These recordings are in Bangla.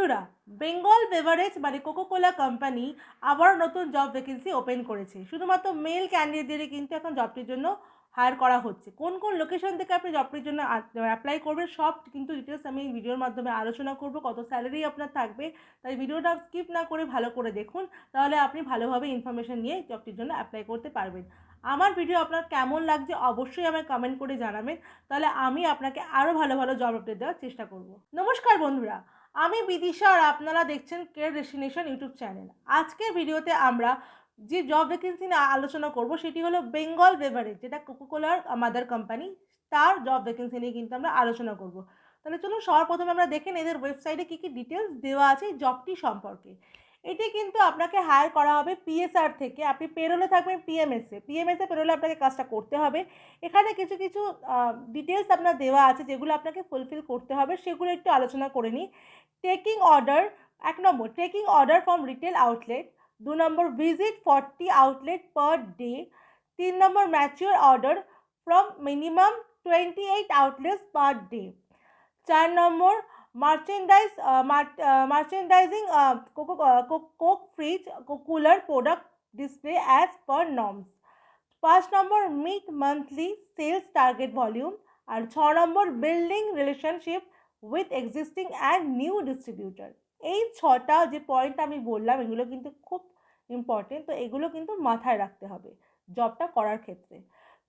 বন্ধুরা, বেঙ্গল বেভারেজ মানে কোকোকোলা কোম্পানি আবার নতুন জব ভ্যাকেন্সি ওপেন করেছে। শুধুমাত্র মেল ক্যান্ডিডেটদেরই কিন্তু এখন জবটির জন্য হায়ার করা হচ্ছে। কোন কোন লোকেশন থেকে আপনি জবটির জন্য অ্যাপ্লাই করবেন সব কিন্তু ডিটেলস আমি এই ভিডিওর মাধ্যমে আলোচনা করব। কত স্যালারি আপনার থাকবে, তাই ভিডিওটা স্কিপ না করে ভালো করে দেখুন, তাহলে আপনি ভালোভাবে ইনফরমেশন নিয়ে জবটির জন্য অ্যাপ্লাই করতে পারবেন। আমার ভিডিও আপনার কেমন লাগছে অবশ্যই আমায় কমেন্ট করে জানাবেন, তাহলে আমি আপনাকে আরও ভালো ভালো জব আপডেট দেওয়ার চেষ্টা করব। নমস্কার বন্ধুরা, আমি বিদিশা আর আপনারা দেখছেন কেয়ার ডেস্টিনেশন ইউটিউব চ্যানেল। আজকের ভিডিওতে আমরা যে জব ভ্যাকেন্সি নিয়ে আলোচনা করব সেটি হলো বেঙ্গল বেভারেজ, যেটা কোকোকোলার মাদার কোম্পানি, তার জব ভ্যাকেন্সি নিয়ে কিন্তু আমরা আলোচনা করব। তাহলে চলুন সবার প্রথমে আমরা দেখেন এদের ওয়েবসাইটে কী কী ডিটেলস দেওয়া আছে এই জবটি সম্পর্কে। এটি কিন্তু আপনাকে হায়ার করা হবে পিএসআর থেকে। আপনি পেরোলে থাকবেন পিএমএসএ পেরোলে আপনাকে কাজটা করতে হবে। এখানে কিছু কিছু ডিটেলস আপনার দেওয়া আছে যেগুলো আপনাকে ফুলফিল করতে হবে, সেগুলো একটু আলোচনা করে নিই। Taking order, 1 number taking order from retail outlet, 2 number visit 40 outlet per day, 3 number mature order from minimum 28 outlets per day, 4 number merchandising Coke fridge cooler product display as per norms, 5 number meet monthly sales target volume, আর 6 number building relationship with existing and new distributor. এই 6টা যে পয়েন্ট আমি বললাম এগুলো কিন্তু খুব ইম্পর্টেন্ট, তো এগুলো কিন্তু মাথায় রাখতে হবে জবটা করার ক্ষেত্রে।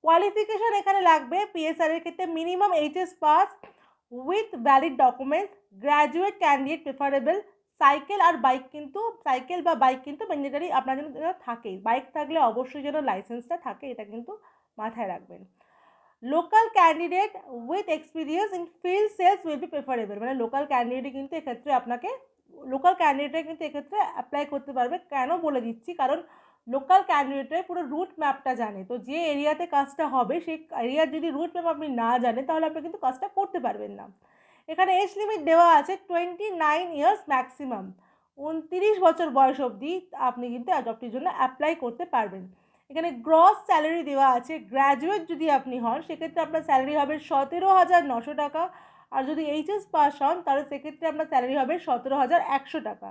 কোয়ালিফিকেশান এখানে লাগবে পিএসআর এর ক্ষেত্রে minimum HS pass with valid documents, graduate candidate preferable. Cycle বা বাইক কিন্তু ম্যান্ডেটরি আপনার জন্য থাকেই, বাইক থাকলে অবশ্যই যেন লাইসেন্সটা থাকে, এটা কিন্তু মাথায় রাখবেন। Local candidate with experience in field sales will be preferable, মানে লোকাল ক্যান্ডিডেট কিন্তু এক্ষেত্রে অ্যাপ্লাই করতে পারবে। কেন বলে দিচ্ছি, কারণ লোকাল ক্যান্ডিডেটের পুরো রুট ম্যাপটা জানে, তো যে এরিয়াতে কাজটা হবে সেই এরিয়ার যদি রুট ম্যাপ আপনি না জানেন তাহলে আপনি কিন্তু কাজটা করতে পারবেন না। এখানে এজ লিমিট দেওয়া আছে 29 ইয়ার্স ম্যাক্সিমাম, 29 বছর বয়স অবধি আপনি কিন্তু জবটির জন্য অ্যাপ্লাই করতে পারবেন। এখানে গ্রস স্যালারি দেওয়া আছে, গ্র্যাজুয়েট যদি আপনি হন সেক্ষেত্রে আপনার স্যালারি হবে 17,900 টাকা, আর যদি এইচএস পাস হন তাহলে সেক্ষেত্রে আপনার স্যালারি হবে 17,100 টাকা।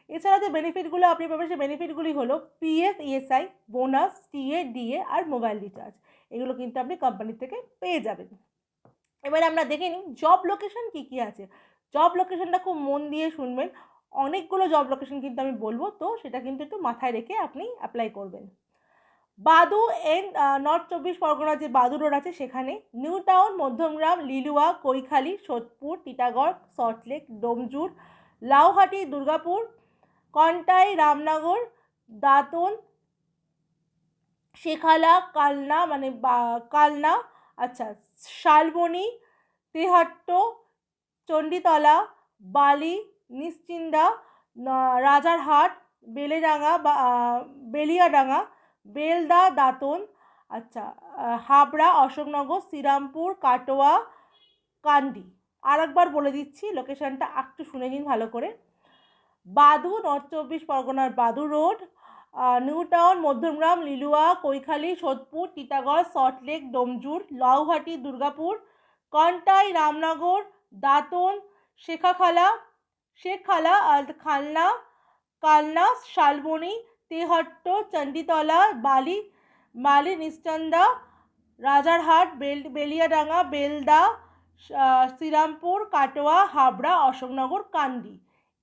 এছাড়া যে বেনিফিটগুলো আপনি পাবেন সেই বেনিফিটগুলি হলো PF, ESI, bonus, TA, DA আর মোবাইল রিচার্জ, এগুলো কিন্তু আপনি কোম্পানি থেকে পেয়ে যাবেন। এবারে আমরা দেখে নিই জব লোকেশন কী কী আছে। জব লোকেশনটা খুব মন দিয়ে শুনবেন, অনেকগুলো জব লোকেশন কিন্তু আমি বলবো, তো সেটা কিন্তু একটু মাথায় রেখে আপনি অ্যাপ্লাই করবেন। বাদু নর্থ 24 পরগনা যে বাদু রোড আছে সেখানে, নিউ টাউন, মধ্যমগ্রাম, লিলুয়া, কৈখালি, সোদপুর, টিটাগড়, সল্টলেক, ডোমজুর, লাউহাটি, দুর্গাপুর, কন্টাই, রামনগর, দাঁতন, শেখালা, কালনা, আচ্ছা, শালবনি, তেহাট্ট, চণ্ডীতলা, বালি, নিশ্চিন্দা, রাজারহাট, বেলিয়াডাঙ্গা, বেলদা, দাঁতন, আচ্ছা, হাবড়া, অশোকনগর, শ্রীরামপুর, কাটোয়া, কান্দি। আর একবার বলে দিচ্ছি লোকেশনটা, একটু শুনে নিন ভালো করে। বাদু, নর্থ 24 পরগনার বাদু রোড, নিউ টাউন, মধ্যমগ্রাম, লিলুয়া, কৈখালি, সোদপুর, টিটাগড়, সল্টলেক, ডোমজুর, লাউহাটি, দুর্গাপুর, কন্টাই, রামনগর, দাঁতন, শেখালা, খালনা, কালনা, শালবনি, তেহট্ট, চণ্ডীতলা, বালি, নিশ্চিন্দা, রাজারহাট, বেলিয়াডাঙ্গা, বেলদা, শ্রীরামপুর, কাটোয়া, হাবড়া, অশোকনগর, কান্দি,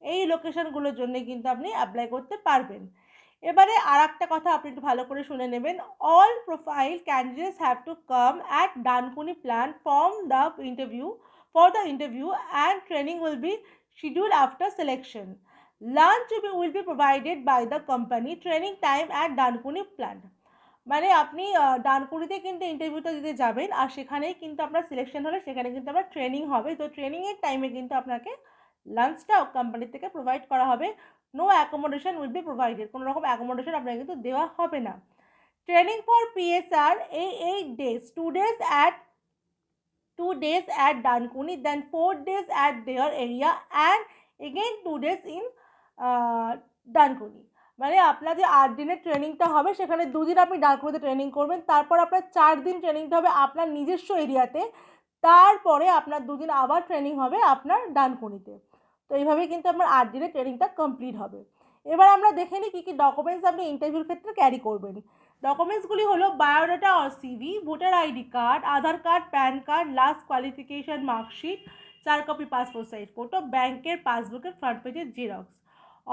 এই লোকেশনগুলোর জন্য কিন্তু আপনি অ্যাপ্লাই করতে পারবেন। এবারে আর একটা কথা আপনি একটু ভালো করে শুনে নেবেন। All profile candidates have to come at Dankuni plant for the interview and training will be schedule after selection. Lunch will be provided by the company, training time at Dankuni plant. মানে আপনি ডানকুনিতে কিন্তু ইন্টারভিউটা দিতে যাবেন, আর সেখানেই কিন্তু আপনার সিলেকশন হলে সেখানে কিন্তু আপনার ট্রেনিং হবে, তো ট্রেনিংয়ের টাইমে কিন্তু আপনাকে লাঞ্চটা কোম্পানি থেকে প্রোভাইড করা হবে। No accommodation will be provided, কোনো রকম অ্যাকোমোডেশন আপনাকে কিন্তু দেওয়া হবে না। Training for PSR 8 days, 2 days at Dankuni, then 4 days at their area and again 2 days in Dankuni। মানে আপনার যে 8 দিনের ট্রেনিংটা হবে সেখানে 2 দিন আপনি ডানকুনিতে ট্রেনিং করবেন, তারপর আপনার 4 দিন ট্রেনিংটা হবে আপনার নিজস্ব এরিয়াতে, তারপরে আপনার 2 দিন আবার ট্রেনিং হবে আপনার ডানকুনিতে। তো এইভাবেই কিন্তু আপনার 8 দিনের ট্রেনিংটা কমপ্লিট হবে। এবার আমরা দেখে নিই কী কী ডকুমেন্টস আপনি ইন্টারভিউর ক্ষেত্রে ক্যারি করবেন। ডকুমেন্টসগুলি হলো biodata or CV, voter ID card, Aadhaar card, pan card, last qualification marksheet, 4 copy passport size photo, ব্যাংকের পাসবুকের ফ্রন্ট পেজের জেরক্স।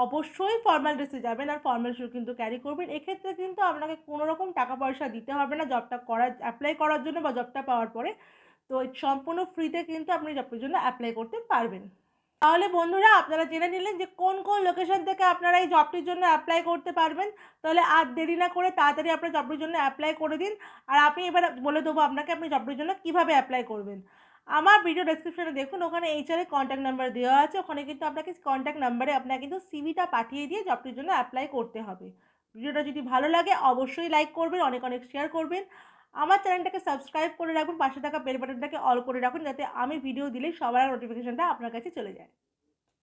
অবশ্যই ফর্মাল ড্রেসে যাবেন আর ফর্মাল শু কিন্তু ক্যারি করবেন। এক্ষেত্রে কিন্তু আপনাকে কোনো রকম টাকা পয়সা দিতে হবে না জবটা অ্যাপ্লাই করার জন্য বা জবটা পাওয়ার পরে। তো সম্পূর্ণ ফ্রিতে কিন্তু আপনি জবটার জন্য অ্যাপ্লাই করতে পারবেন। তাহলে বন্ধুরা আপনারা জেনে নিলেন যে কোন কোন লোকেশন থেকে আপনারা এই জবটির জন্য অ্যাপ্লাই করতে পারবেন। তাহলে আর দেরি না করে তাড়াতাড়ি আপনার জবটির জন্য অ্যাপ্লাই করে দিন। আর আমি এবার বলে দেবো আপনাকে আপনি জবটির জন্য কীভাবে অ্যাপ্লাই করবেন। আমার ভিডিও ডেসক্রিপশনে দেখুন, ওখানে HR এর কন্ট্যাক্ট নাম্বার দেওয়া আছে। ওখানে কিন্তু আপনাকে কন্ট্যাক্ট নাম্বারে আপনাকে কিন্তু সিভিটা পাঠিয়ে দিয়ে জবটির জন্য অ্যাপ্লাই করতে হবে। ভিডিওটা যদি ভালো লাগে অবশ্যই লাইক করবেন, অনেক অনেক শেয়ার করবেন। আমার চ্যানেলটাকে সাবস্ক্রাইব করে রাখুন, পাশে থাকা বেল বাটনটাকে অল করে রাখুন, যাতে আমি ভিডিও দিলেই সবার নোটিফিকেশনটা আপনার কাছে চলে যায়।